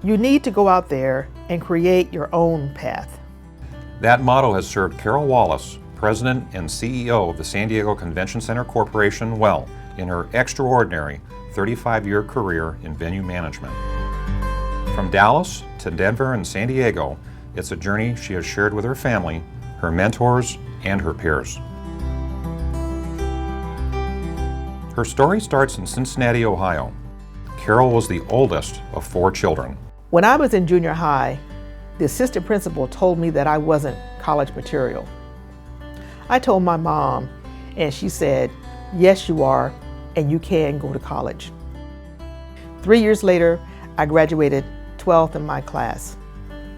You need to go out there and create your own path. That motto has served Carol Wallace, President and CEO of the San Diego Convention Center Corporation, well in her extraordinary 35-year career in venue management. From Dallas to Denver and San Diego, it's a journey she has shared with her family, her mentors, and her peers. Her story starts in Cincinnati, Ohio. Carol was the oldest of 4 children. When I was in junior high, the assistant principal told me that I wasn't college material. I told my mom, and she said, "Yes, you are, and you can go to college." 3 years later, I graduated 12th in my class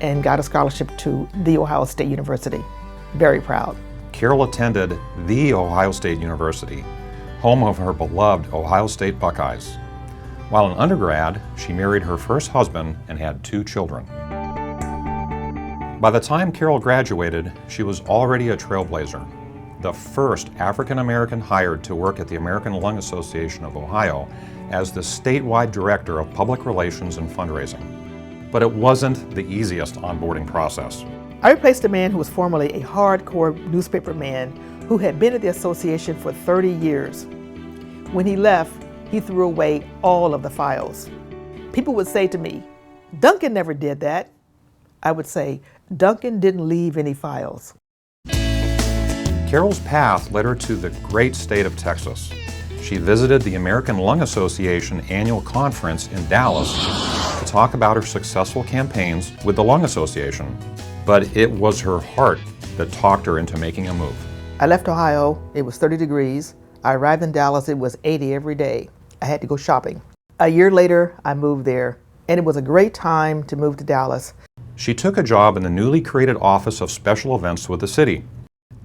and got a scholarship to The Ohio State University. Very proud. Carol attended The Ohio State University, home of her beloved Ohio State Buckeyes. While an undergrad, she married her first husband and had 2 children. By the time Carol graduated, she was already a trailblazer, the first African-American hired to work at the American Lung Association of Ohio as the statewide director of public relations and fundraising. But it wasn't the easiest onboarding process. I replaced a man who was formerly a hardcore newspaper man who had been at the association for 30 years. When he left, he threw away all of the files. People would say to me, "Duncan never did that." I would say, "Duncan didn't leave any files." Carol's path led her to the great state of Texas. She visited the American Lung Association annual conference in Dallas to talk about her successful campaigns with the Lung Association. But it was her heart that talked her into making a move. I left Ohio, it was 30 degrees. I arrived in Dallas, it was 80 every day. I had to go shopping. A year later, I moved there, and it was a great time to move to Dallas. She took a job in the newly created Office of Special Events with the city.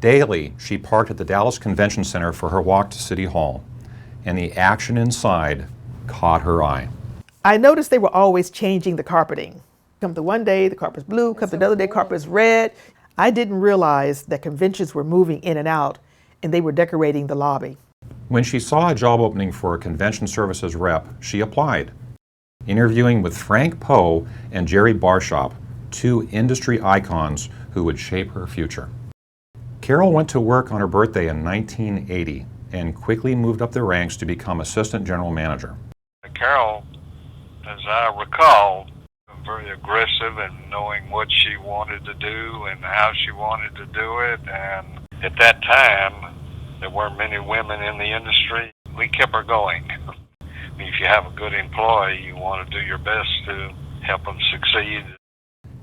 Daily, she parked at the Dallas Convention Center for her walk to City Hall, and the action inside caught her eye. I noticed they were always changing the carpeting. Come to one day, the carpet's blue, come to another day, carpet's red. I didn't realize that conventions were moving in and out, and they were decorating the lobby. When she saw a job opening for a convention services rep, she applied, interviewing with Frank Poe and Jerry Barshop, 2 industry icons who would shape her future. Carol went to work on her birthday in 1980 and quickly moved up the ranks to become assistant general manager. Carol, as I recall, very aggressive in knowing what she wanted to do and how she wanted to do it, and at that time there weren't many women in the industry. We kept her going. I mean, if you have a good employee, you want to do your best to help them succeed.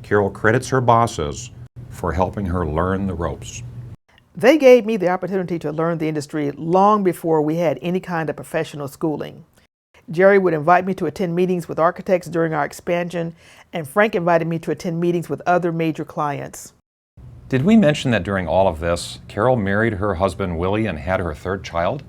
Carol credits her bosses for helping her learn the ropes. They gave me the opportunity to learn the industry long before we had any kind of professional schooling. Jerry would invite me to attend meetings with architects during our expansion, and Frank invited me to attend meetings with other major clients. Did we mention that during all of this, Carol married her husband Willie and had her 3rd child?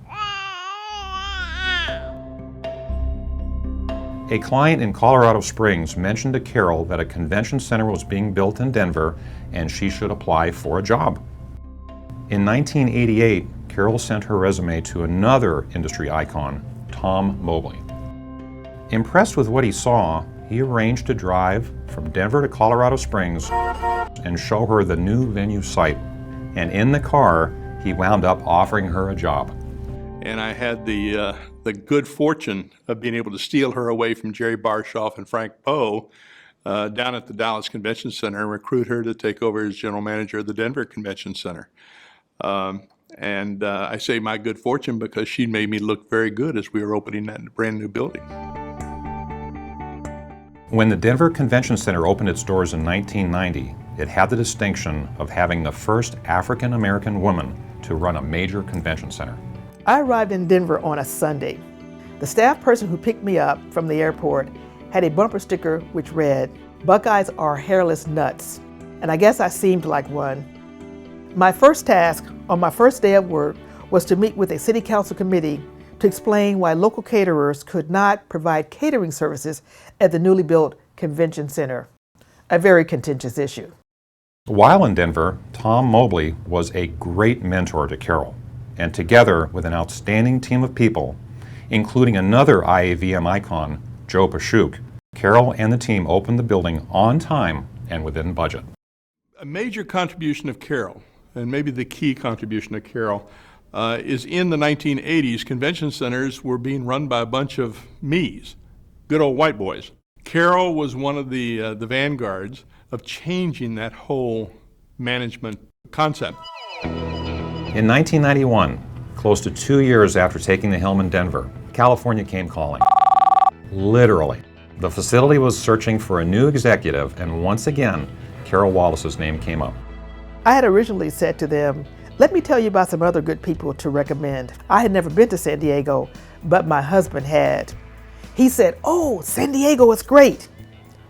A client in Colorado Springs mentioned to Carol that a convention center was being built in Denver and she should apply for a job. In 1988, Carol sent her resume to another industry icon, Tom Mobley. Impressed with what he saw, he arranged to drive from Denver to Colorado Springs and show her the new venue site. And in the car, he wound up offering her a job. And I had the good fortune of being able to steal her away from Jerry Barshoff and Frank Poe down at the Dallas Convention Center and recruit her to take over as general manager of the Denver Convention Center. I say my good fortune because she made me look very good as we were opening that brand new building. When the Denver Convention Center opened its doors in 1990, it had the distinction of having the first African-American woman to run a major convention center. I arrived in Denver on a Sunday. The staff person who picked me up from the airport had a bumper sticker which read, "Buckeyes are hairless nuts," and I guess I seemed like one. My first task on my first day of work was to meet with a city council committee to explain why local caterers could not provide catering services at the newly built convention center, a very contentious issue. While in Denver, Tom Mobley was a great mentor to Carol, and together with an outstanding team of people, including another IAVM icon, Joe Pashuk, Carol and the team opened the building on time and within budget. A major contribution of Carol, and maybe the key contribution of Carol, is in the 1980s, convention centers were being run by a bunch of me's, good old white boys. Carol was one of the vanguards of changing that whole management concept. In 1991, close to 2 years after taking the helm in Denver, California came calling. Literally. The facility was searching for a new executive, and once again, Carol Wallace's name came up. I had originally said to them, let me tell you about some other good people to recommend. I had never been to San Diego, but my husband had. He said, oh, San Diego is great.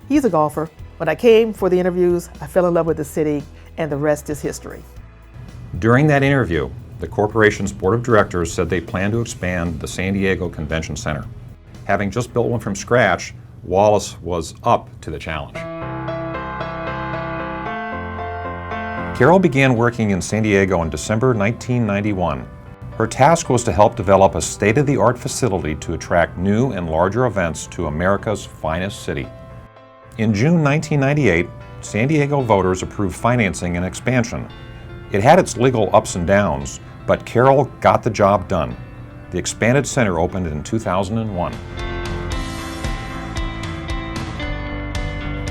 He's a golfer. When I came for the interviews, I fell in love with the city, and the rest is history. During that interview, the corporation's board of directors said they plan to expand the San Diego Convention Center. Having just built one from scratch, Wallace was up to the challenge. Carol began working in San Diego in December 1991. Her task was to help develop a state-of-the-art facility to attract new and larger events to America's finest city. In June 1998, San Diego voters approved financing and expansion. It had its legal ups and downs, but Carol got the job done. The expanded center opened in 2001.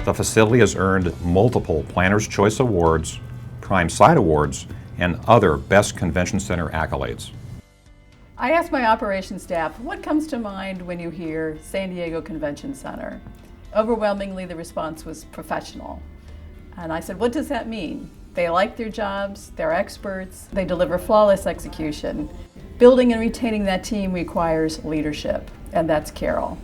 The facility has earned multiple Planner's Choice Awards, Prime Site Awards, and other Best Convention Center accolades. I asked my operations staff, what comes to mind when you hear San Diego Convention Center? Overwhelmingly, the response was professional. And I said, what does that mean? They like their jobs, they're experts, they deliver flawless execution. Building and retaining that team requires leadership, and that's Carol.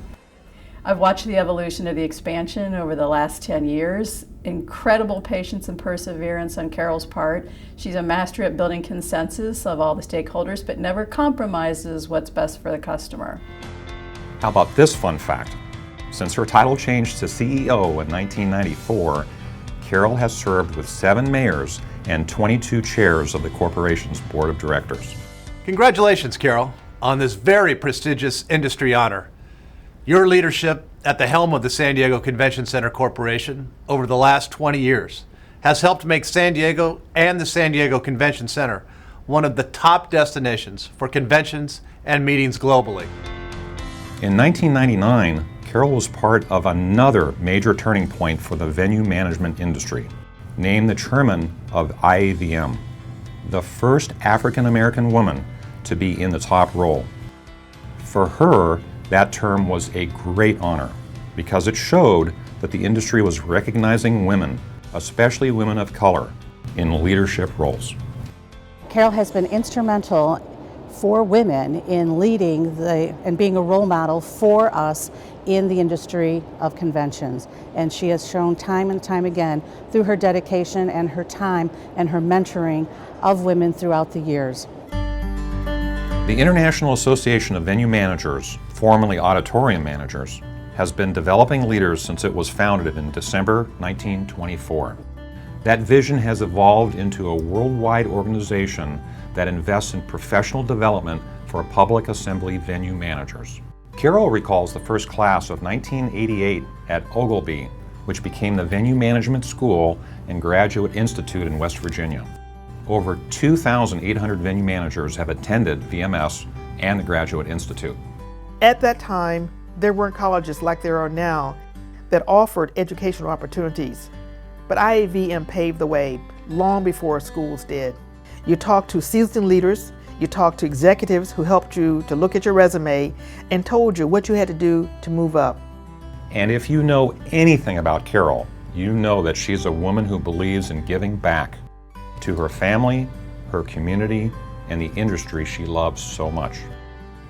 I've watched the evolution of the expansion over the last 10 years. Incredible patience and perseverance on Carol's part. She's a master at building consensus of all the stakeholders, but never compromises what's best for the customer. How about this fun fact? Since her title changed to CEO in 1994, Carol has served with 7 mayors and 22 chairs of the corporation's board of directors. Congratulations, Carol, on this very prestigious industry honor. Your leadership at the helm of the San Diego Convention Center Corporation over the last 20 years has helped make San Diego and the San Diego Convention Center one of the top destinations for conventions and meetings globally. In 1999, Carol was part of another major turning point for the venue management industry, named the chairman of IAVM, the first African-American woman to be in the top role. For her, that term was a great honor because it showed that the industry was recognizing women, especially women of color, in leadership roles. Carol has been instrumental for women in leading and being a role model for us in the industry of conventions. And she has shown time and time again through her dedication and her time and her mentoring of women throughout the years. The International Association of Venue Managers, formerly Auditorium Managers, has been developing leaders since it was founded in December 1924. That vision has evolved into a worldwide organization that invests in professional development for public assembly venue managers. Carol recalls the first class of 1988 at Ogilvy, which became the Venue Management School and Graduate Institute in West Virginia. Over 2,800 venue managers have attended VMS and the Graduate Institute. At that time, there weren't colleges like there are now that offered educational opportunities, but IAVM paved the way long before schools did. You talked to seasoned leaders, you talked to executives who helped you to look at your resume and told you what you had to do to move up. And if you know anything about Carol, you know that she's a woman who believes in giving back to her family, her community, and the industry she loves so much.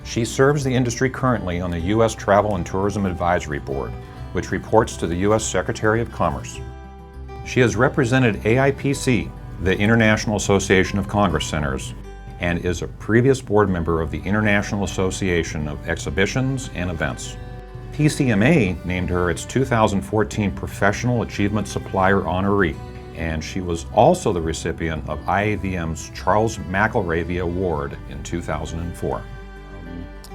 She serves the industry currently on the U.S. Travel and Tourism Advisory Board, which reports to the U.S. Secretary of Commerce. She has represented AIPC, the International Association of Congress Centers, and is a previous board member of the International Association of Exhibitions and Events. PCMA named her its 2014 Professional Achievement Supplier honoree, and she was also the recipient of IAVM's Charles McElravy Award in 2004.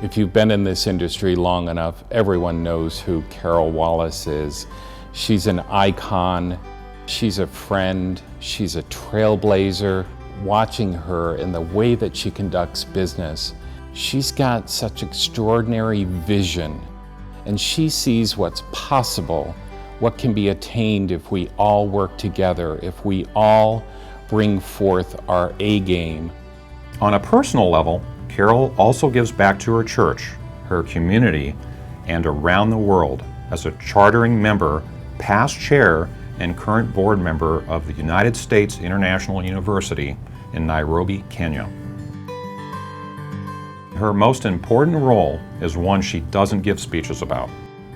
If you've been in this industry long enough, everyone knows who Carol Wallace is. She's an icon, she's a friend, she's a trailblazer. Watching her and the way that she conducts business, she's got such extraordinary vision, and she sees what's possible, what can be attained if we all work together, if we all bring forth our A game. On a personal level, Carol also gives back to her church, her community, and around the world as a chartering member, past chair, and current board member of the United States International University in Nairobi, Kenya. Her most important role is one she doesn't give speeches about,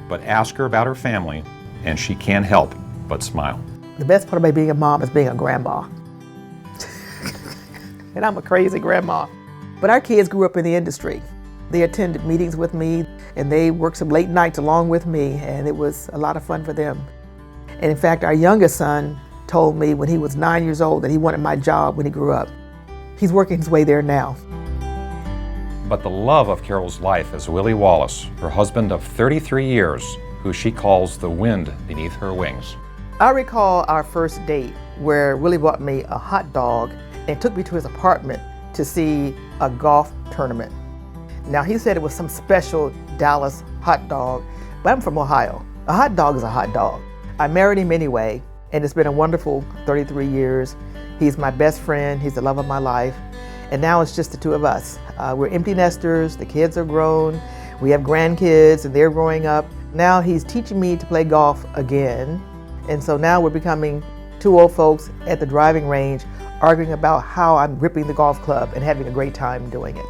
but ask her about her family and she can't help but smile. The best part about being a mom is being a grandma. And I'm a crazy grandma. But our kids grew up in the industry. They attended meetings with me and they worked some late nights along with me, and it was a lot of fun for them. And in fact, our youngest son told me when he was 9 years old that he wanted my job when he grew up. He's working his way there now. But the love of Carol's life is Willie Wallace, her husband of 33 years, who she calls the wind beneath her wings. I recall our first date where Willie bought me a hot dog and took me to his apartment to see a golf tournament. Now, he said it was some special Dallas hot dog, but I'm from Ohio. A hot dog is a hot dog. I married him anyway, and it's been a wonderful 33 years. He's my best friend, he's the love of my life, and now it's just the two of us. We're empty nesters, the kids are grown, we have grandkids and they're growing up. Now he's teaching me to play golf again, and so now we're becoming two old folks at the driving range arguing about how I'm gripping the golf club and having a great time doing it.